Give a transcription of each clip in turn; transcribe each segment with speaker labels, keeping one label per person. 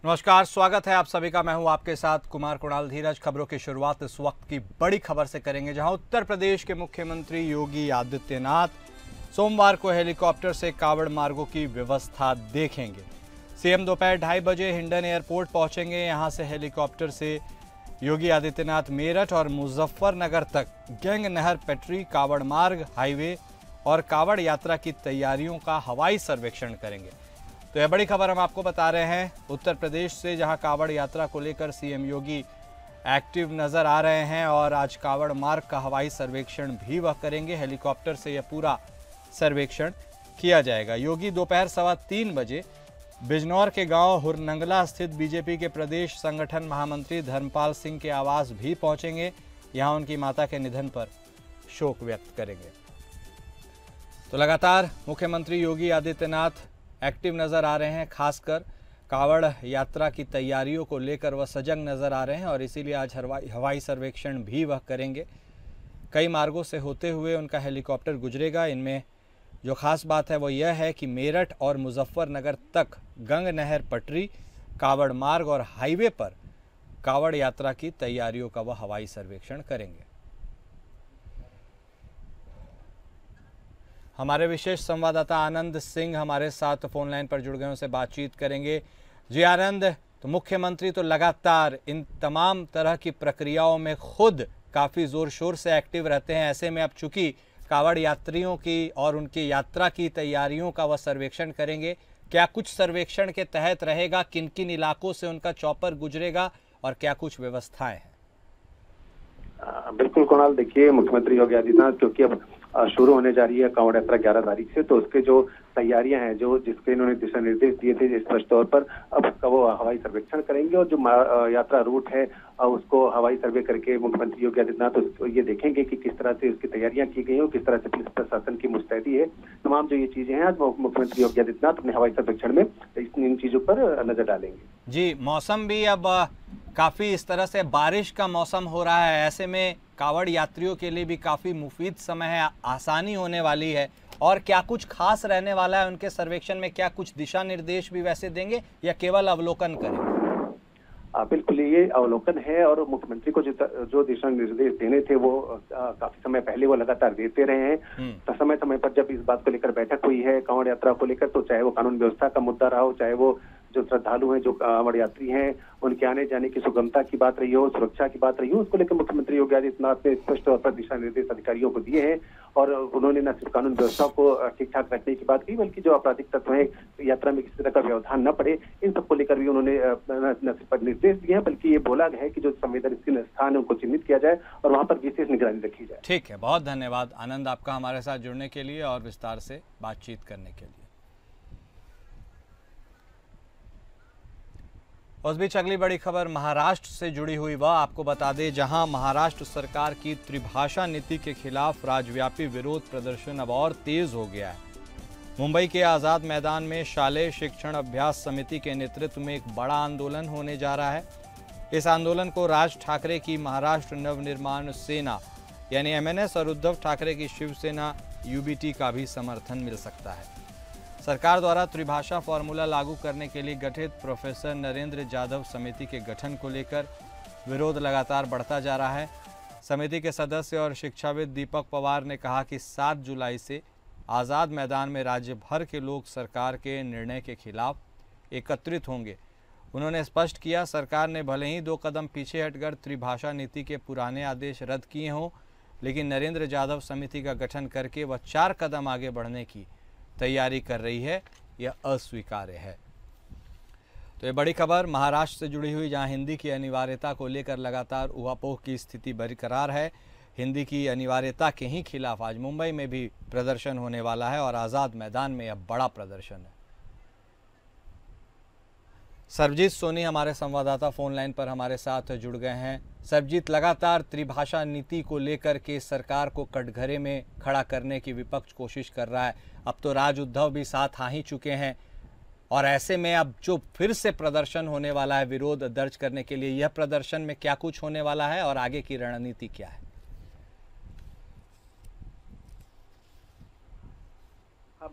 Speaker 1: नमस्कार, स्वागत है आप सभी का। मैं हूं आपके साथ कुमार कुणाल धीरज। खबरों की शुरुआत इस वक्त की बड़ी खबर से करेंगे, जहां उत्तर प्रदेश के मुख्यमंत्री योगी आदित्यनाथ सोमवार को हेलीकॉप्टर से कावड़ मार्गों की व्यवस्था देखेंगे। सीएम दोपहर 2:30 बजे हिंडन एयरपोर्ट पहुंचेंगे। यहां से हेलीकॉप्टर से योगी आदित्यनाथ मेरठ और मुजफ्फरनगर तक गंग नहर पटरी, कावड़ मार्ग, हाईवे और कावड़ यात्रा की तैयारियों का हवाई सर्वेक्षण करेंगे। तो यह बड़ी खबर हम आपको बता रहे हैं उत्तर प्रदेश से, जहां कावड़ यात्रा को लेकर सीएम योगी एक्टिव नजर आ रहे हैं और आज कावड़ मार्ग का हवाई सर्वेक्षण भी वह करेंगे। हेलीकॉप्टर से यह पूरा सर्वेक्षण किया जाएगा। योगी दोपहर 3:15 बजे बिजनौर के गांव हुरनंगला स्थित बीजेपी के प्रदेश संगठन महामंत्री धर्मपाल सिंह के आवास भी पहुंचेंगे। यहां उनकी माता के निधन पर शोक व्यक्त करेंगे। तो लगातार मुख्यमंत्री योगी आदित्यनाथ एक्टिव नज़र आ रहे हैं, खासकर कावड़ यात्रा की तैयारियों को लेकर वह सजग नज़र आ रहे हैं और इसीलिए आज हवाई सर्वेक्षण भी वह करेंगे। कई मार्गों से होते हुए उनका हेलीकॉप्टर गुजरेगा। इनमें जो खास बात है वो यह है कि मेरठ और मुजफ्फरनगर तक गंग नहर पटरी, कावड़ मार्ग और हाईवे पर कावड़ यात्रा की तैयारियों का वह हवाई सर्वेक्षण करेंगे। हमारे विशेष संवाददाता आनंद सिंह हमारे साथ फोन लाइन पर जुड़ गए, उनसे बातचीत करेंगे। जी आनंद, तो मुख्यमंत्री तो लगातार इन तमाम तरह की प्रक्रियाओं में खुद काफ़ी ज़ोर शोर से एक्टिव रहते हैं। ऐसे में अब चूंकि कावड़ यात्रियों की और उनकी यात्रा की तैयारियों का वह सर्वेक्षण करेंगे, क्या कुछ सर्वेक्षण के तहत रहेगा? किन किन इलाकों से उनका चॉपर गुजरेगा और क्या कुछ व्यवस्थाएं हैं?
Speaker 2: बिल्कुल कुणाल, देखिए मुख्यमंत्री योगी आदित्यनाथ क्योंकि अब शुरू होने जा रही है कांवड़ यात्रा 11 तारीख से, तो उसके जो तैयारियां हैं, जो जिसके इन्होंने दिशा निर्देश दिए थे स्पष्ट तौर पर, अब उसका वो हवाई सर्वेक्षण करेंगे और जो यात्रा रूट है उसको हवाई सर्वे करके मुख्यमंत्री योगी आदित्यनाथ ये देखेंगे कि किस तरह से उसकी तैयारियां की गई हैं, किस तरह से पुलिस प्रशासन की मुस्तैदी है। तमाम जो ये चीजें हैं आज मुख्यमंत्री योगी आदित्यनाथ अपने हवाई सर्वेक्षण में इन चीजों पर नजर डालेंगे।
Speaker 1: जी, मौसम भी अब काफ़ी इस तरह से बारिश का मौसम हो रहा है, ऐसे में कावड़ यात्रियों के लिए भी काफ़ी मुफीद समय है, आसानी होने वाली है। और क्या कुछ खास रहने वाला है उनके सर्वेक्षण में? क्या कुछ दिशा निर्देश भी वैसे देंगे या केवल अवलोकन करेंगे?
Speaker 2: बिल्कुल, ये अवलोकन है और मुख्यमंत्री को जो दिशा निर्देश देने थे वो काफी समय पहले वो लगातार देते रहे हैं। तो समय समय पर जब इस बात को लेकर बैठक हुई है कांवड़ यात्रा को लेकर, तो चाहे वो कानून व्यवस्था का मुद्दा रहा हो, चाहे वो जो श्रद्धालु हैं, जो कांवड़ यात्री हैं, उनके आने जाने की सुगमता की बात रही हो, सुरक्षा की बात रही हो, उसको लेकर मुख्यमंत्री योगी आदित्यनाथ ने स्पष्ट तौर पर दिशा निर्देश अधिकारियों को दिए हैं। और उन्होंने न सिर्फ कानून व्यवस्था को ठीक ठाक रखने की बात की, बल्कि जो आपराधिक तत्व है यात्रा में किसी तरह का व्यवधान न पड़े, इन सबको लेकर भी उन्होंने न सिर्फ निर्देश दिए हैं, बल्कि ये बोला है कि जो संवेदनशील स्थान है उनको चिन्हित किया जाए और वहां पर विशेष निगरानी रखी जाए।
Speaker 1: ठीक है, बहुत धन्यवाद आनंद आपका हमारे साथ जुड़ने के लिए और विस्तार से बातचीत करने के लिए। उस बीच अगली बड़ी खबर महाराष्ट्र से जुड़ी हुई वह आपको बता दें, जहां महाराष्ट्र सरकार की त्रिभाषा नीति के खिलाफ राज्यव्यापी विरोध प्रदर्शन अब और तेज हो गया है। मुंबई के आज़ाद मैदान में शालेय शिक्षण अभ्यास समिति के नेतृत्व में एक बड़ा आंदोलन होने जा रहा है। इस आंदोलन को राज ठाकरे की महाराष्ट्र नवनिर्माण सेना यानी एमएनएस और उद्धव ठाकरे की शिवसेना यूबीटी का भी समर्थन मिल सकता है। सरकार द्वारा त्रिभाषा फॉर्मूला लागू करने के लिए गठित प्रोफेसर नरेंद्र जाधव समिति के गठन को लेकर विरोध लगातार बढ़ता जा रहा है। समिति के सदस्य और शिक्षाविद दीपक पवार ने कहा कि 7 जुलाई से आज़ाद मैदान में राज्य भर के लोग सरकार के निर्णय के खिलाफ एकत्रित होंगे। उन्होंने स्पष्ट किया, सरकार ने भले ही 2 कदम पीछे हटकर त्रिभाषा नीति के पुराने आदेश रद्द किए हों, लेकिन नरेंद्र जाधव समिति का गठन करके वह 4 कदम आगे बढ़ने की तैयारी कर रही है। यह अस्वीकार्य है। तो ये बड़ी खबर महाराष्ट्र से जुड़ी हुई, जहां हिंदी की अनिवार्यता को लेकर लगातार ऊहापोह की स्थिति बरकरार है। हिंदी की अनिवार्यता के ही खिलाफ आज मुंबई में भी प्रदर्शन होने वाला है और आज़ाद मैदान में अब बड़ा प्रदर्शन है। सरबजीत सोनी हमारे संवाददाता फोन लाइन पर हमारे साथ जुड़ गए हैं। सरबजीत, लगातार त्रिभाषा नीति को लेकर के सरकार को कटघरे में खड़ा करने की विपक्ष कोशिश कर रहा है। अब तो राज उद्धव भी साथ आ ही चुके हैं और ऐसे में अब जो फिर से प्रदर्शन होने वाला है विरोध दर्ज करने के लिए, यह प्रदर्शन में क्या कुछ होने वाला है और आगे की रणनीति क्या है?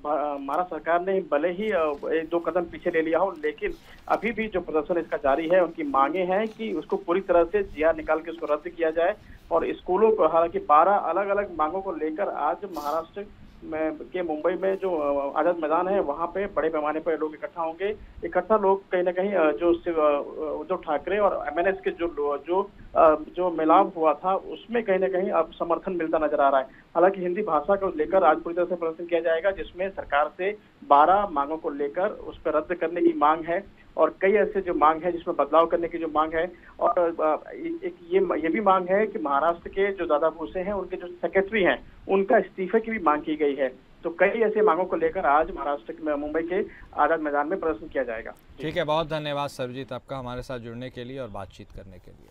Speaker 3: महाराष्ट्र सरकार ने भले ही एक दो कदम पीछे ले लिया हो, लेकिन अभी भी जो प्रदर्शन इसका जारी है। उनकी मांगे हैं कि उसको पूरी तरह से जीआर निकाल के उसको रद्द किया जाए और स्कूलों को, हालांकि 12 अलग अलग मांगों को लेकर आज महाराष्ट्र के मुंबई में जो आजाद मैदान है वहां पे बड़े पैमाने पर लोग इकट्ठा होंगे। इकट्ठा लोग कहीं ना कहीं जो उद्धव ठाकरे और एमएनएस के जो मिलाप हुआ था उसमें कहीं ना कहीं अब समर्थन मिलता नजर आ रहा है। हालांकि हिंदी भाषा को लेकर आज पूरी तरह से प्रदर्शन किया जाएगा, जिसमें सरकार से 12 मांगों को लेकर उस पर रद्द करने की मांग है और कई ऐसे जो मांग है जिसमें बदलाव करने की जो मांग है। और एक ये भी मांग है कि महाराष्ट्र के जो दादा भूसे हैं उनके जो सेक्रेटरी हैं उनका इस्तीफे की भी मांग की गई है। तो कई ऐसे मांगों को लेकर आज महाराष्ट्र में मुंबई के आजाद मैदान में प्रदर्शन किया जाएगा।
Speaker 1: ठीक है, बहुत धन्यवाद सर्वजीत आपका हमारे साथ जुड़ने के लिए और बातचीत करने के लिए।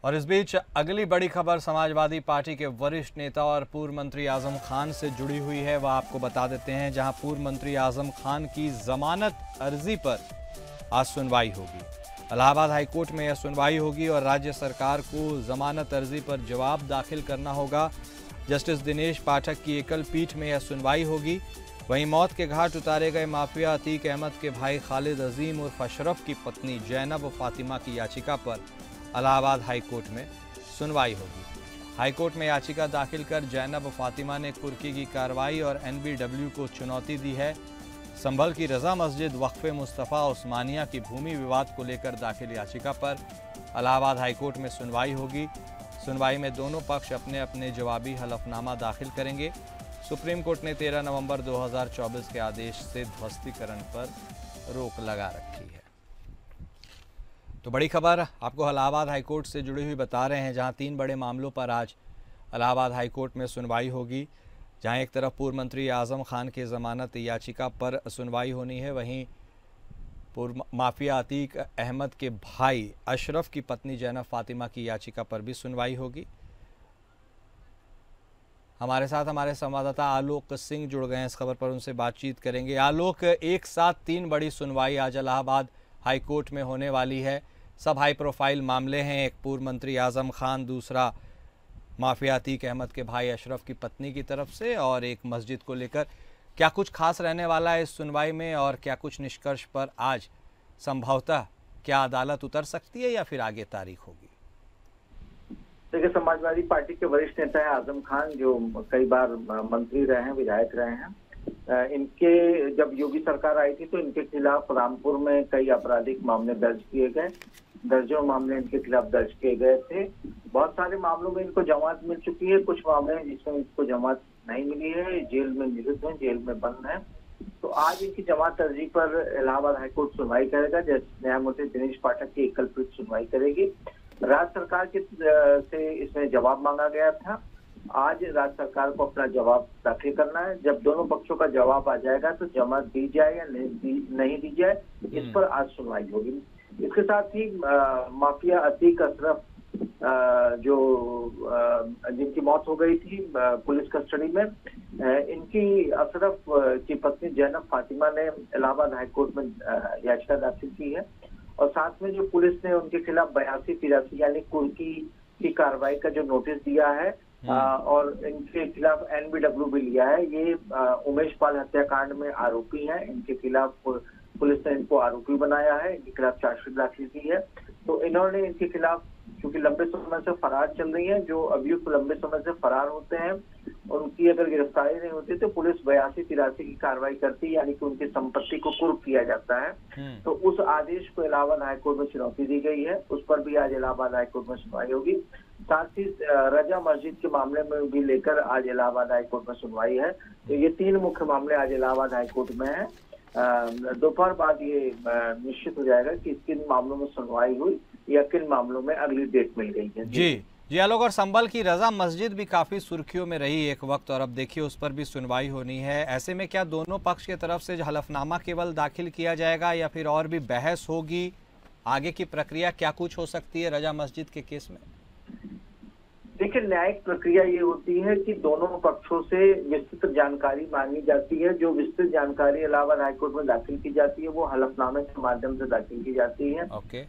Speaker 1: और इस बीच अगली बड़ी खबर समाजवादी पार्टी के वरिष्ठ नेता और पूर्व मंत्री आजम खान से जुड़ी हुई है, वह आपको बता देते हैं। जहां पूर्व मंत्री आजम खान की जमानत अर्जी पर आज सुनवाई होगी। इलाहाबाद हाईकोर्ट में यह सुनवाई होगी और राज्य सरकार को जमानत अर्जी पर जवाब दाखिल करना होगा। जस्टिस दिनेश पाठक की एकल पीठ में यह सुनवाई होगी। वहीं मौत के घाट उतारे गए माफिया अतीक अहमद के भाई खालिद अजीम उर्फ अशरफ की पत्नी जैनब फातिमा की याचिका पर इलाहाबाद हाईकोर्ट में सुनवाई होगी। हाईकोर्ट में याचिका दाखिल कर जैनब फातिमा ने कुर्की की कार्रवाई और एनबीडब्ल्यू को चुनौती दी है। संभल की रजा मस्जिद वक्फे मुस्तफ़ा उस्मानिया की भूमि विवाद को लेकर दाखिल याचिका पर इलाहाबाद हाईकोर्ट में सुनवाई होगी। सुनवाई में दोनों पक्ष अपने अपने जवाबी हलफनामा दाखिल करेंगे। सुप्रीम कोर्ट ने 13 नवंबर 2024 के आदेश से ध्वस्तीकरण पर रोक लगा रखी है। तो बड़ी खबर आपको इलाहाबाद हाईकोर्ट से जुड़ी हुई बता रहे हैं, जहां 3 बड़े मामलों पर आज इलाहाबाद हाईकोर्ट में सुनवाई होगी। जहां एक तरफ पूर्व मंत्री आजम खान की जमानत याचिका पर सुनवाई होनी है, वहीं पूर्व माफिया अतीक अहमद के भाई अशरफ की पत्नी जैनब फातिमा की याचिका पर भी सुनवाई होगी। हमारे साथ हमारे संवाददाता आलोक सिंह जुड़ गए हैं इस खबर पर, उनसे बातचीत करेंगे। आलोक, एक साथ 3 बड़ी सुनवाई आज इलाहाबाद हाईकोर्ट में होने वाली है। सब हाई प्रोफाइल मामले हैं, एक पूर्व मंत्री आजम खान, दूसरा माफिया अतीक अहमद के भाई अशरफ की पत्नी की तरफ से, और एक मस्जिद को लेकर। क्या कुछ खास रहने वाला है इस सुनवाई में और क्या कुछ निष्कर्ष पर आज संभवतः क्या अदालत उतर सकती है या फिर आगे तारीख होगी?
Speaker 4: देखिए, समाजवादी पार्टी के वरिष्ठ नेता है आजम खान, जो कई बार मंत्री रहे हैं, विधायक रहे हैं। इनके जब योगी सरकार आई थी तो इनके खिलाफ रामपुर में कई आपराधिक मामले दर्ज किए गए। दर्जनों मामले इनके खिलाफ दर्ज किए गए थे। बहुत सारे मामलों में इनको जमानत मिल चुकी है, कुछ मामले हैं जिसमें इनको जमानत नहीं मिली है, जेल में निरुद्ध है, जेल में बंद है। तो आज इनकी जमानत अर्जी पर इलाहाबाद हाईकोर्ट सुनवाई करेगा। न्यायमूर्ति दिनेश पाठक की एकल पीठ सुनवाई करेगी। राज्य सरकार से इसमें जवाब मांगा गया था। आज राज्य सरकार को अपना जवाब दाखिल करना है। जब दोनों पक्षों का जवाब आ जाएगा तो जमानत दी जाए या नहीं दी जाए, इस पर आज सुनवाई होगी। इसके साथ ही माफिया अतीक अशरफ जिनकी मौत हो गई थी पुलिस कस्टडी में, इनकी अशरफ की पत्नी जैनब फातिमा ने इलाहाबाद हाईकोर्ट में याचिका दाखिल की है। और साथ में जो पुलिस ने उनके खिलाफ 82-83 यानी कुर्की की कार्रवाई का जो नोटिस दिया है और इनके खिलाफ एनबीडब्ल्यू भी लिया है। ये उमेश पाल हत्याकांड में आरोपी हैं। इनके खिलाफ पुलिस ने इनको आरोपी बनाया है, इनके खिलाफ चार्जशीट दाखिल की है। तो इन्होंने इनके खिलाफ, क्योंकि लंबे समय से फरार चल रही है, जो अभियुक्त लंबे समय से फरार होते हैं उनकी अगर गिरफ्तारी नहीं होती तो पुलिस 82-83 की कार्रवाई करती, यानी कि उनकी संपत्ति को कुर्क किया जाता है। तो उस आदेश को इलाहाबाद हाईकोर्ट में चुनौती दी गई है, उस पर भी आज इलाहाबाद हाईकोर्ट में सुनवाई होगी। साथ ही रजा मस्जिद के मामले में भी लेकर आज इलाहाबाद हाईकोर्ट में सुनवाई है। तो ये 3 मुख्य मामले आज इलाहाबाद हाईकोर्ट में है। दोपहर बाद ये निश्चित हो जाएगा कि किन मामलों में सुनवाई हुई या किन मामलों में अगली डेट मिल गई है।
Speaker 1: जी आलोक, और संभल की रजा मस्जिद भी काफी सुर्खियों में रही एक वक्त, और अब देखिए उस पर भी सुनवाई होनी है। ऐसे में क्या दोनों पक्ष की तरफ से हलफनामा केवल दाखिल किया जाएगा या फिर और भी बहस होगी? आगे की प्रक्रिया क्या कुछ हो सकती है रजा मस्जिद के केस में?
Speaker 4: देखिए, न्यायिक प्रक्रिया ये होती है कि दोनों पक्षों से विस्तृत जानकारी मांगी जाती है। जो विस्तृत जानकारी इलाहाबाद हाईकोर्ट में दाखिल की जाती है वो हलफनामे के माध्यम से दाखिल की जाती है।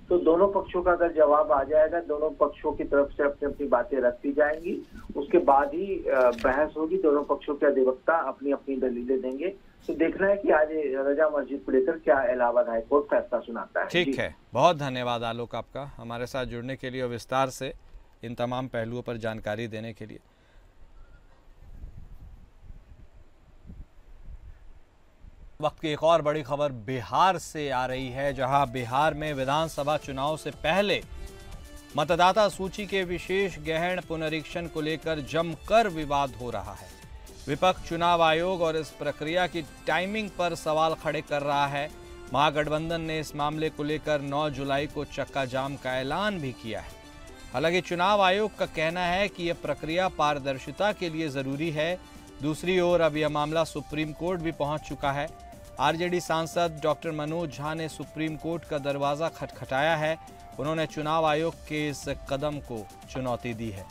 Speaker 4: तो दोनों पक्षों का अगर जवाब आ जाएगा, दोनों पक्षों की तरफ से अपनी अपनी बातें रखी जाएंगी, उसके बाद ही बहस होगी। दोनों पक्षों के अधिवक्ता अपनी अपनी दलीलें देंगे। तो देखना है कि आज रजा मस्जिद को लेकर क्या इलाहाबाद हाईकोर्ट फैसला सुनाता है।
Speaker 1: ठीक है, बहुत धन्यवाद आलोक आपका हमारे साथ जुड़ने के लिए और विस्तार से इन तमाम पहलुओं पर जानकारी देने के लिए। वक्त की एक और बड़ी खबर बिहार से आ रही है, जहां बिहार में विधानसभा चुनाव से पहले मतदाता सूची के विशेष गहन पुनरीक्षण को लेकर जमकर विवाद हो रहा है। विपक्ष चुनाव आयोग और इस प्रक्रिया की टाइमिंग पर सवाल खड़े कर रहा है। महागठबंधन ने इस मामले को लेकर 9 जुलाई को चक्का जाम का ऐलान भी किया है। हालांकि चुनाव आयोग का कहना है कि यह प्रक्रिया पारदर्शिता के लिए जरूरी है। दूसरी ओर अब यह मामला सुप्रीम कोर्ट भी पहुंच चुका है। आरजेडी सांसद डॉक्टर मनोज झा ने सुप्रीम कोर्ट का दरवाजा खटखटाया है। उन्होंने चुनाव आयोग के इस कदम को चुनौती दी है।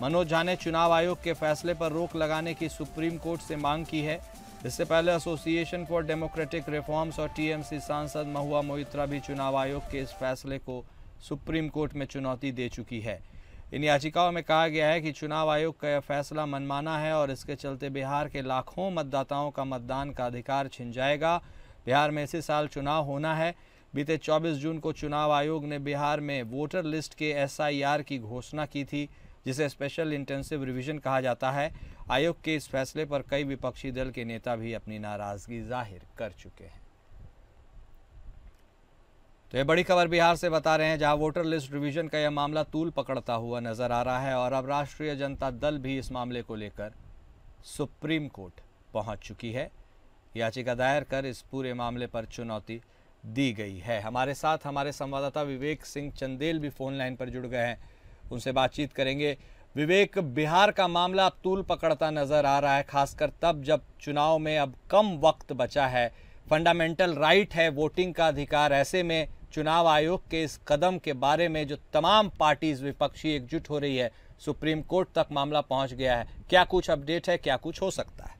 Speaker 1: मनोज झा ने चुनाव आयोग के फैसले पर रोक लगाने की सुप्रीम कोर्ट से मांग की है। इससे पहले एसोसिएशन फॉर डेमोक्रेटिक रिफॉर्म्स और टीएमसी सांसद महुआ मोइत्रा भी चुनाव आयोग के इस फैसले को सुप्रीम कोर्ट में चुनौती दे चुकी है। इन याचिकाओं में कहा गया है कि चुनाव आयोग का यह फैसला मनमाना है और इसके चलते बिहार के लाखों मतदाताओं का मतदान का अधिकार छिन जाएगा। बिहार में इसी साल चुनाव होना है। बीते 24 जून को चुनाव आयोग ने बिहार में वोटर लिस्ट के एसआईआर की घोषणा की थी, जिसे स्पेशल इंटेंसिव रिवीजन कहा जाता है। आयोग के इस फैसले पर कई विपक्षी दल के नेता भी अपनी नाराजगी जाहिर कर चुके हैं। तो ये बड़ी खबर बिहार से बता रहे हैं, जहां वोटर लिस्ट रिवीजन का यह मामला तूल पकड़ता हुआ नजर आ रहा है और अब राष्ट्रीय जनता दल भी इस मामले को लेकर सुप्रीम कोर्ट पहुंच चुकी है। याचिका दायर कर इस पूरे मामले पर चुनौती दी गई है। हमारे साथ हमारे संवाददाता विवेक सिंह चंदेल भी फोन लाइन पर जुड़ गए हैं, उनसे बातचीत करेंगे। विवेक, बिहार का मामला अब तूल पकड़ता नजर आ रहा है, खासकर तब जब चुनाव में अब कम वक्त बचा है। फंडामेंटल राइट है वोटिंग का अधिकार। ऐसे में चुनाव आयोग के इस कदम के बारे में जो तमाम पार्टीज विपक्षी एकजुट हो रही है, सुप्रीम कोर्ट तक मामला पहुंच गया है। क्या कुछ अपडेट है, क्या कुछ हो सकता है?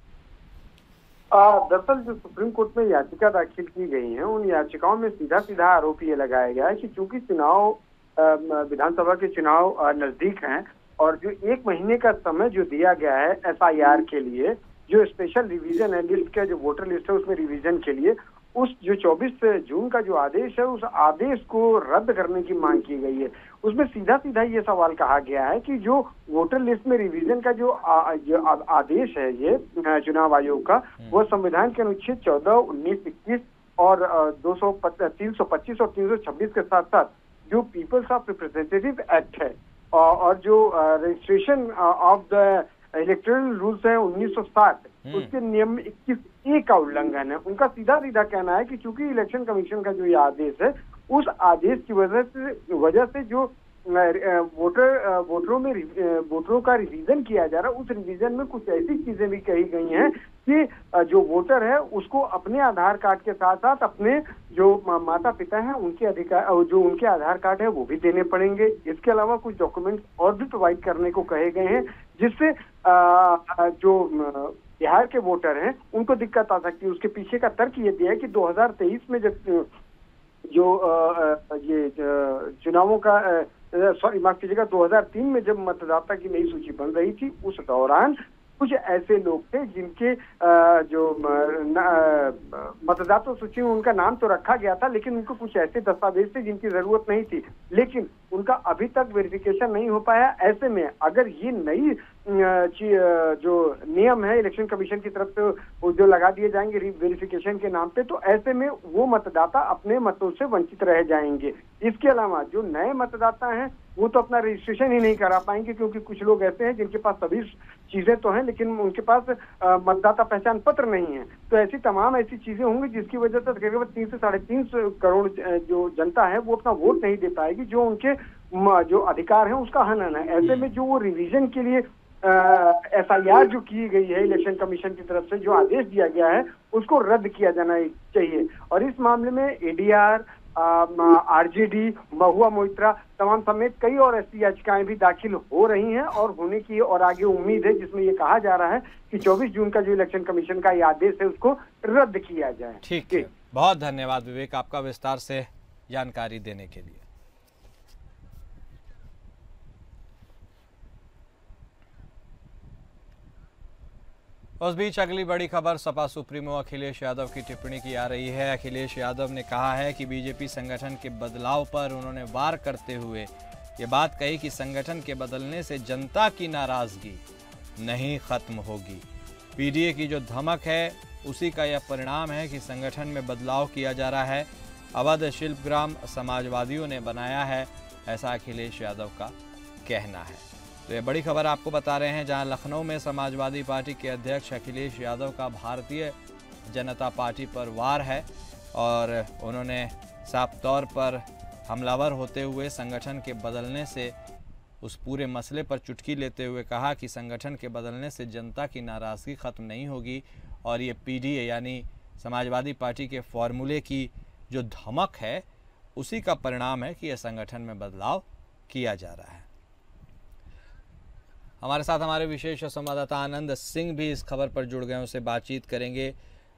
Speaker 5: दरअसल जो सुप्रीम कोर्ट में याचिका दाखिल की गई है, उन याचिकाओं में सीधा सीधा आरोप ये लगाया गया है कि चूंकि चुनाव विधानसभा के चुनाव नजदीक हैं और जो 1 महीने का समय जो दिया गया है एसआईआर के लिए, जो स्पेशल रिवीजन है लिस्ट का, जो वोटर लिस्ट है उसमें रिवीजन के लिए, उस जो 24 जून का जो आदेश है, उस आदेश को रद्द करने की मांग की गई है। उसमें सीधा सीधा ये सवाल कहा गया है कि जो वोटर लिस्ट में रिवीजन का जो आदेश है ये चुनाव आयोग का, वो संविधान के अनुच्छेद 14, 19, 21 और 325 और 326 के साथ साथ जो पीपल्स ऑफ रिप्रेजेंटेटिव एक्ट है और जो registration of the electoral rules है 1960, उसके नियम 21A का उल्लंघन है। उनका सीधा सीधा कहना है कि चूंकि इलेक्शन कमीशन का जो ये आदेश है, उस आदेश की वजह से जो वोटरों का रिवीजन किया जा रहा है, उस रिवीजन में कुछ ऐसी चीजें भी कही गई हैं कि जो वोटर है उसको अपने आधार कार्ड के साथ साथ अपने जो माता पिता हैं उनके अधिकार, जो उनके आधार कार्ड है वो भी देने पड़ेंगे। इसके अलावा कुछ डॉक्यूमेंट्स और भी प्रोवाइड करने को कहे गए हैं, जिससे जो बिहार के वोटर हैं उनको दिक्कत आ सकती है। उसके पीछे का तर्क ये दिया है कि 2023 में जब ये चुनावों का माफ कीजिएगा 2003 में जब मतदाता की नई सूची बन रही थी, उस दौरान कुछ ऐसे लोग थे जिनके जो मतदाता सूची में उनका नाम तो रखा गया था, लेकिन उनको कुछ ऐसे दस्तावेज थे जिनकी जरूरत नहीं थी, लेकिन उनका अभी तक वेरिफिकेशन नहीं हो पाया। ऐसे में अगर ये नई जो नियम है इलेक्शन कमीशन की तरफ से जो लगा दिए जाएंगे वेरिफिकेशन के नाम पे, तो ऐसे में वो मतदाता अपने मतों से वंचित रह जाएंगे। इसके अलावा जो नए मतदाता हैं वो तो अपना रजिस्ट्रेशन ही नहीं करा पाएंगे, क्योंकि कुछ लोग ऐसे हैं जिनके पास सभी चीजें तो हैं लेकिन उनके पास मतदाता पहचान पत्र नहीं है। तो ऐसी तमाम ऐसी चीजें होंगी जिसकी वजह से तकरीबन 3 से 3.5 करोड़ जो जनता है वो अपना वोट नहीं दे पाएगी, जो उनके जो अधिकार है उसका हनन है। ऐसे में जो वो रिवीजन के लिए एसआईआर जो की गई है इलेक्शन कमीशन की तरफ से, जो आदेश दिया गया है, उसको रद्द किया जाना चाहिए। और इस मामले में एडीआर आरजेडी, महुआ मोइत्रा तमाम समेत कई और ऐसी याचिकाएं भी दाखिल हो रही हैं और होने की और आगे उम्मीद है, जिसमें ये कहा जा रहा है कि 24 जून का जो इलेक्शन कमीशन का ये आदेश है उसको रद्द किया जाए।
Speaker 1: ठीक है, बहुत धन्यवाद विवेक आपका विस्तार से जानकारी देने के लिए। उस बीच अगली बड़ी खबर सपा सुप्रीमो अखिलेश यादव की टिप्पणी की आ रही है। अखिलेश यादव ने कहा है कि बीजेपी संगठन के बदलाव पर उन्होंने वार करते हुए ये बात कही कि संगठन के बदलने से जनता की नाराजगी नहीं खत्म होगी। पीडीए की जो धमक है उसी का यह परिणाम है कि संगठन में बदलाव किया जा रहा है। अवध शिल्पग्राम समाजवादियों ने बनाया है, ऐसा अखिलेश यादव का कहना है। तो ये बड़ी खबर आपको बता रहे हैं, जहां लखनऊ में समाजवादी पार्टी के अध्यक्ष अखिलेश यादव का भारतीय जनता पार्टी पर वार है और उन्होंने साफ तौर पर हमलावर होते हुए संगठन के बदलने से उस पूरे मसले पर चुटकी लेते हुए कहा कि संगठन के बदलने से जनता की नाराज़गी ख़त्म नहीं होगी और ये पीडीए यानी समाजवादी पार्टी के फॉर्मूले की जो धमक है उसी का परिणाम है कि यह संगठन में बदलाव किया जा रहा है। हमारे साथ हमारे विशेष संवाददाता आनंद सिंह भी इस खबर पर जुड़ गए, उनसे बातचीत करेंगे।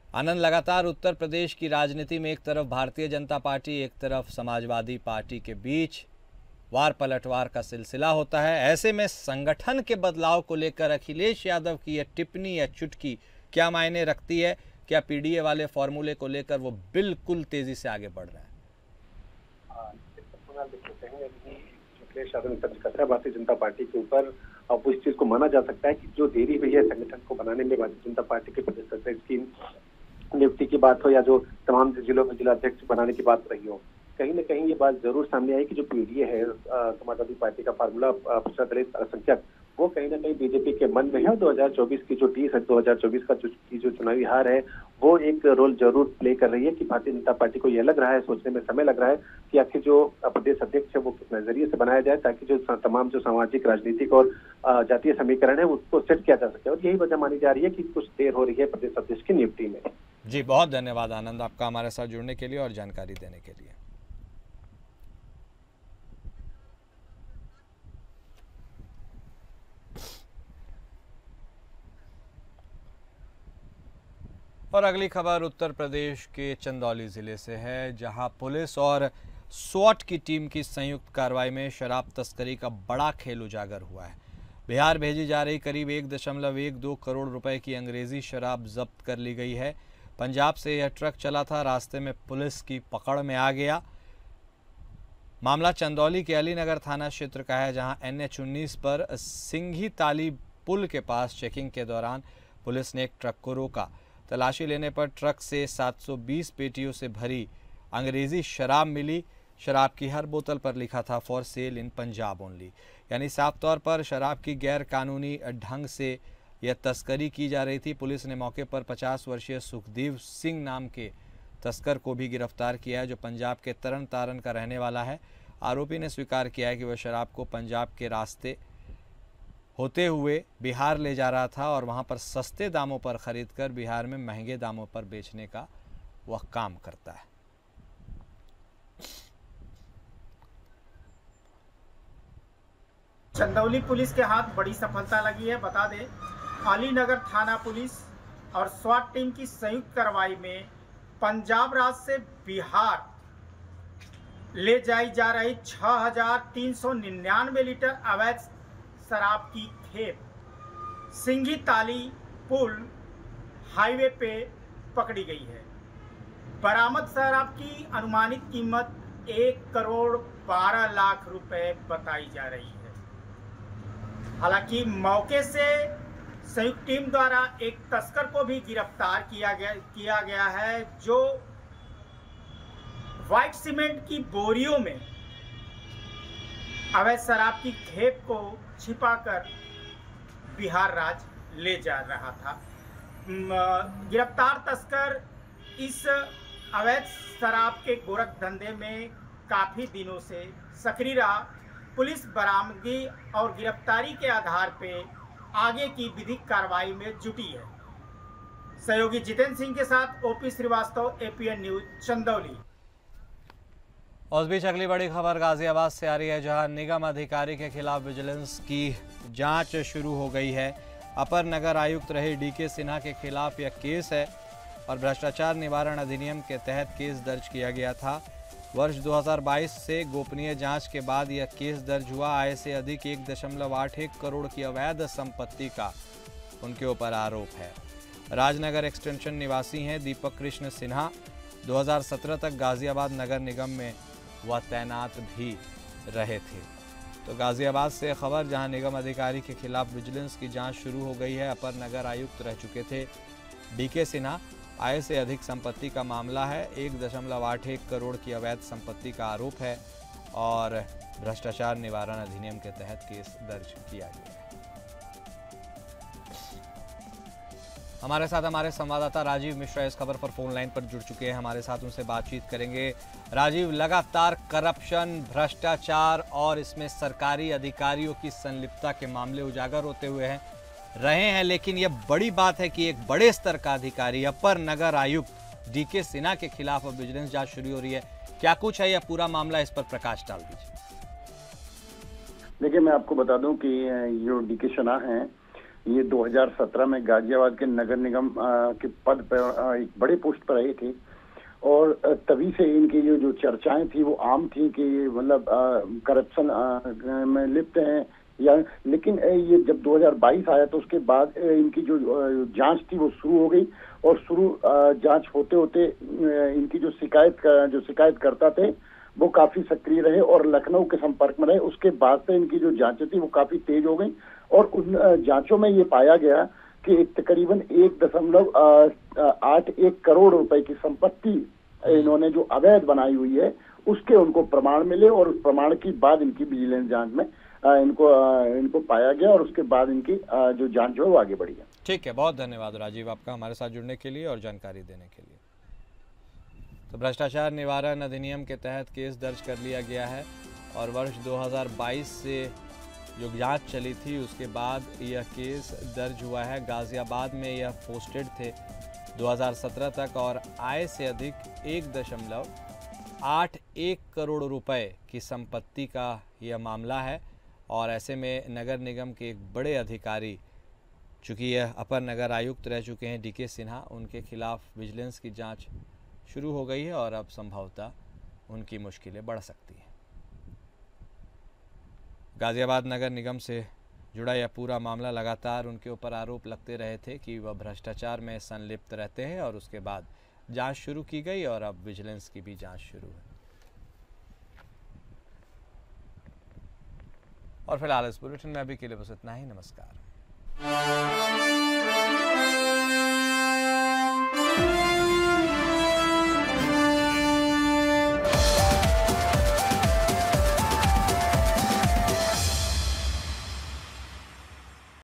Speaker 1: आनंद, लगातार उत्तर प्रदेश की राजनीति में एक तरफ भारतीय जनता पार्टी, एक तरफ समाजवादी पार्टी के बीच वार पलटवार का सिलसिला होता है। ऐसे में संगठन के बदलाव को लेकर अखिलेश यादव की यह टिप्पणी या चुटकी क्या मायने रखती है? क्या पीडीए वाले फॉर्मूले को लेकर वो बिल्कुल तेजी से आगे बढ़ रहे हैं?
Speaker 2: अखिलेश यादव ने तर्ज कसरा भारतीय जनता पार्टी के ऊपर, अब इस चीज को माना जा सकता है कि जो देरी हुई है संगठन को बनाने में, भारतीय जनता पार्टी के प्रदेश अध्यक्ष की नियुक्ति की बात हो या जो तमाम जिलों में जिलाध्यक्ष बनाने की बात रही हो, कहीं न कहीं ये बात जरूर सामने आई कि जो पीडीए है समाजवादी पार्टी का फार्मूला पिछड़ा दलित अल्पसंख्यक, वो कहीं न कहीं बीजेपी के मन में है। 2024 की जो 2024 का जो चुनावी हार है वो एक रोल जरूर प्ले कर रही है कि भारतीय जनता पार्टी को यह लग रहा है, सोचने में समय लग रहा है कि आखिर जो प्रदेश अध्यक्ष है वो किस नजरिए से बनाया जाए ताकि जो तमाम जो सामाजिक, राजनीतिक और जातीय समीकरण है उसको सेट किया जा सके। और यही वजह मानी जा रही है कि कुछ देर हो रही है प्रदेश अध्यक्ष की नियुक्ति में।
Speaker 1: जी, बहुत धन्यवाद आनंद आपका हमारे साथ जुड़ने के लिए और जानकारी देने के लिए। और अगली खबर उत्तर प्रदेश के चंदौली जिले से है, जहां पुलिस और स्वॉट की टीम की संयुक्त कार्रवाई में शराब तस्करी का बड़ा खेल उजागर हुआ है। बिहार भेजी जा रही करीब 1.12 करोड़ रुपए की अंग्रेजी शराब जब्त कर ली गई है। पंजाब से यह ट्रक चला था, रास्ते में पुलिस की पकड़ में आ गया। मामला चंदौली के अलीनगर थाना क्षेत्र का है, जहां NH-19 पर सिंघी ताली पुल के पास चेकिंग के दौरान पुलिस ने एक ट्रक को रोका। तलाशी लेने पर ट्रक से 720 पेटियों से भरी अंग्रेजी शराब मिली। शराब की हर बोतल पर लिखा था for sale in Punjab only, यानी साफ तौर पर शराब की गैर कानूनी ढंग से यह तस्करी की जा रही थी। पुलिस ने मौके पर 50 वर्षीय सुखदेव सिंह नाम के तस्कर को भी गिरफ्तार किया है, जो पंजाब के तरन तारण का रहने वाला है। आरोपी ने स्वीकार किया है कि वह शराब को पंजाब के रास्ते होते हुए बिहार ले जा रहा था और वहां पर सस्ते दामों पर खरीदकर बिहार में महंगे दामों पर बेचने का वह काम करता है।
Speaker 6: चंदौली पुलिस के हाथ बड़ी सफलता लगी है। बता दें, अलीनगर थाना पुलिस और स्वाट टीम की संयुक्त कार्रवाई में पंजाब राज्य से बिहार ले जाई जा रही 6,399 लीटर अवैध शराब की खेप सिंघी ताली पुल हाईवे पे पकड़ी गई है। बरामद शराब की अनुमानित कीमत 1,12,00,000 रुपए बताई जा रही है। हालांकि मौके से संयुक्त टीम द्वारा एक तस्कर को भी गिरफ्तार किया गया है, जो व्हाइट सीमेंट की बोरियों में अवैध शराब की खेप को छिपाकर बिहार राज्य ले जा रहा था। गिरफ्तार तस्कर इस अवैध शराब के गोरख धंधे में काफी दिनों से सक्रिय रहा। पुलिस बरामदगी और गिरफ्तारी के आधार पर आगे की विधिक कार्रवाई में जुटी है। सहयोगी जितेंद्र सिंह के साथ OP Srivastava, APN news, Chandauli.
Speaker 1: और उस बीच अगली बड़ी खबर गाजियाबाद से आ रही है, जहां निगम अधिकारी के खिलाफ विजिलेंस की जांच शुरू हो गई है। अपर नगर आयुक्त रहे डीके सिन्हा के खिलाफ यह केस है और भ्रष्टाचार निवारण अधिनियम के तहत केस दर्ज किया गया था। वर्ष 2022 से गोपनीय जांच के बाद यह केस दर्ज हुआ। आय से अधिक 1.81 करोड़ की अवैध संपत्ति का उनके ऊपर आरोप है। राजनगर एक्सटेंशन निवासी हैं दीपक कृष्ण सिन्हा। 2017 तक गाजियाबाद नगर निगम में वह तैनात भी रहे थे। तो गाजियाबाद से खबर, जहां निगम अधिकारी के खिलाफ विजिलेंस की जांच शुरू हो गई है। अपर नगर आयुक्त रह चुके थे डीके सिन्हा। आय से अधिक संपत्ति का मामला है। 1.81 करोड़ की अवैध संपत्ति का आरोप है और भ्रष्टाचार निवारण अधिनियम के तहत केस दर्ज किया गया है। हमारे साथ हमारे संवाददाता राजीव मिश्रा इस खबर पर फोन लाइन पर जुड़ चुके हैं, हमारे साथ उनसे बातचीत करेंगे। राजीव, लगातार करप्शन, भ्रष्टाचार और इसमें सरकारी अधिकारियों की संलिप्तता के मामले उजागर होते हुए रहे हैं, लेकिन यह बड़ी बात है कि एक बड़े स्तर का अधिकारी अपर नगर आयुक्त डीके सिन्हा के खिलाफ अब विजिलेंस जांच शुरू हो रही है। क्या कुछ है यह पूरा मामला, इस पर प्रकाश डाल दीजिए।
Speaker 7: देखिए, मैं आपको बता दूं कि जो डीके सिन्हा हैं, ये 2017 में गाजियाबाद के नगर निगम के पद पर एक बड़े पोस्ट पर रहे थे और तभी से इनकी जो चर्चाएं थी वो आम थी कि ये मतलब करप्शन में लिप्त हैं या, लेकिन ये जब 2022 आया तो उसके बाद इनकी जो जांच थी वो शुरू हो गई और जांच होते होते इनकी जो शिकायत करता थे वो काफी सक्रिय रहे और लखनऊ के संपर्क में रहे। उसके बाद से इनकी जो जांचें थी वो काफी तेज हो गई और उन जांचों में ये पाया गया कि तकरीबन 1.81 करोड़ रुपए की संपत्ति इन्होंने जो अवैध बनाई हुई है उसके उनको प्रमाण मिले और उस प्रमाण की बाद इनकी विजिलेंस जांच में इनको पाया गया और उसके बाद इनकी जो जांच है वो आगे बढ़ी है।
Speaker 1: ठीक है, बहुत धन्यवाद राजीव आपका हमारे साथ जुड़ने के लिए और जानकारी देने के लिए। तो भ्रष्टाचार निवारण अधिनियम के तहत केस दर्ज कर लिया गया है और वर्ष 2022 से जो जांच चली थी उसके बाद यह केस दर्ज हुआ है। गाजियाबाद में यह पोस्टेड थे 2017 तक और आय से अधिक 1.81 करोड़ रुपए की संपत्ति का यह मामला है और ऐसे में नगर निगम के एक बड़े अधिकारी, चूँकि यह अपर नगर आयुक्त रह चुके हैं डीके सिन्हा, उनके खिलाफ विजिलेंस की जांच शुरू हो गई है और अब संभवतः उनकी मुश्किलें बढ़ सकती हैं। गाजियाबाद नगर निगम से जुड़ा यह पूरा मामला, लगातार उनके ऊपर आरोप लगते रहे थे कि वह भ्रष्टाचार में संलिप्त रहते हैं और उसके बाद जांच शुरू की गई और अब विजिलेंस की भी जांच शुरू है। और फिलहाल इस बुलेटिन में अभी के लिए बस इतना ही। नमस्कार।